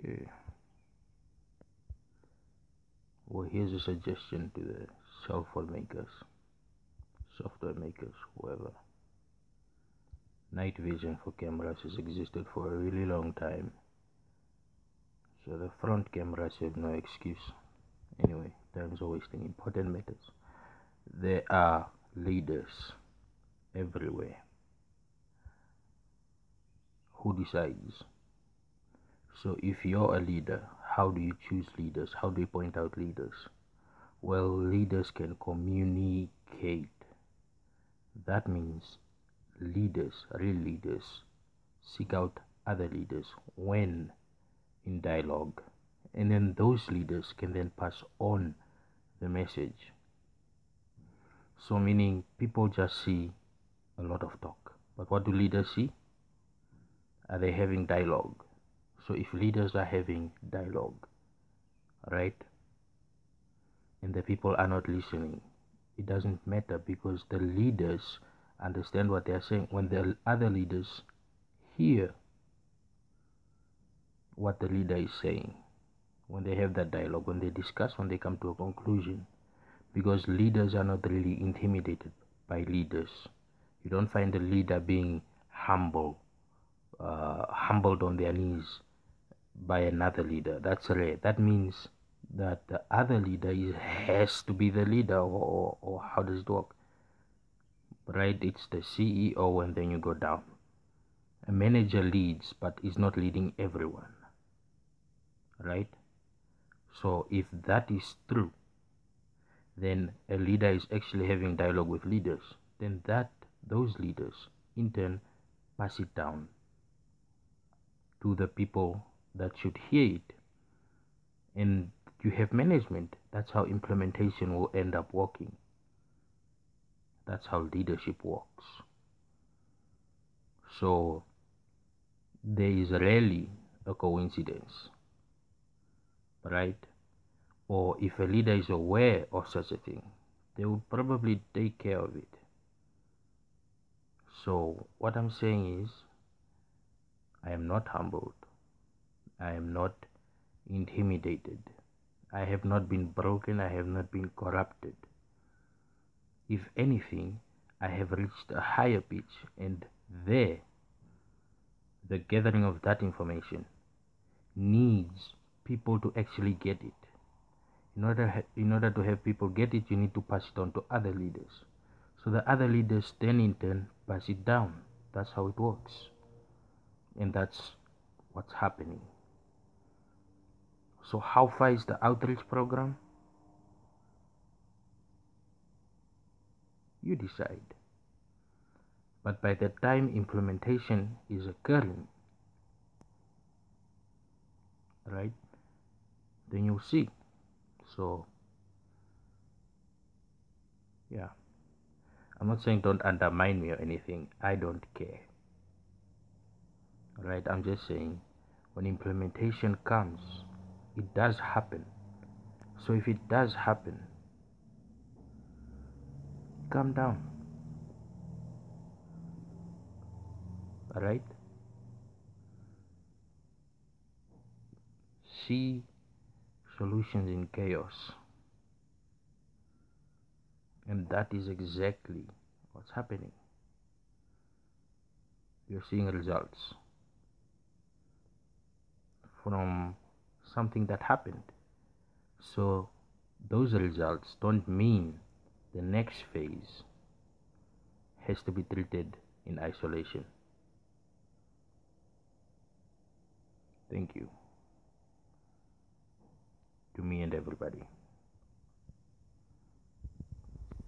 Okay. Well, here's a suggestion to the cell phone makers, software makers, whoever. Night vision for cameras has existed for a really long time. So the front cameras have no excuse. Anyway, time's wasting important matters. There are leaders everywhere. Who decides? So if you're a leader, how do you choose leaders? How do you point out leaders? Well, leaders can communicate. That means leaders, real leaders, seek out other leaders when in dialogue. And then those leaders can then pass on the message. So meaning people just see a lot of talk. But what do leaders see? Are they having dialogue? So if leaders are having dialogue, right, and the people are not listening, it doesn't matter because the leaders understand what they're saying. When the other leaders hear what the leader is saying, when they have that dialogue, when they discuss, when they come to a conclusion, because leaders are not really intimidated by leaders. You don't find a leader being humbled on their knees by another leader. That's rare. That means that the other leader has to be the leader, or how does it work? Right? It's the CEO, and then you go down. A manager leads, but is not leading everyone. Right? So if that is true, then a leader is actually having dialogue with leaders. Then those leaders in turn pass it down to the people that should hear it. And you have management. That's how implementation will end up working. That's how leadership works. So there is rarely a coincidence, right? Or if a leader is aware of such a thing, they will probably take care of it. So what I'm saying is, I am not humbled. I am not intimidated. I have not been broken. I have not been corrupted. If anything, I have reached a higher pitch, and there, the gathering of that information needs people to actually get it. In order to have people get it, you need to pass it on to other leaders. So the other leaders then in turn pass it down. That's how it works. And that's what's happening. So how far is the outreach program? You decide. But by the time implementation is occurring, right, then you'll see. So yeah, I'm not saying don't undermine me or anything. I don't care, right? I'm just saying when implementation comes, it does happen. So if it does happen, calm down, all right? See solutions in chaos, and that is exactly what's happening. You're seeing results from something that happened. So those results don't mean the next phase has to be treated in isolation. Thank you to me and everybody.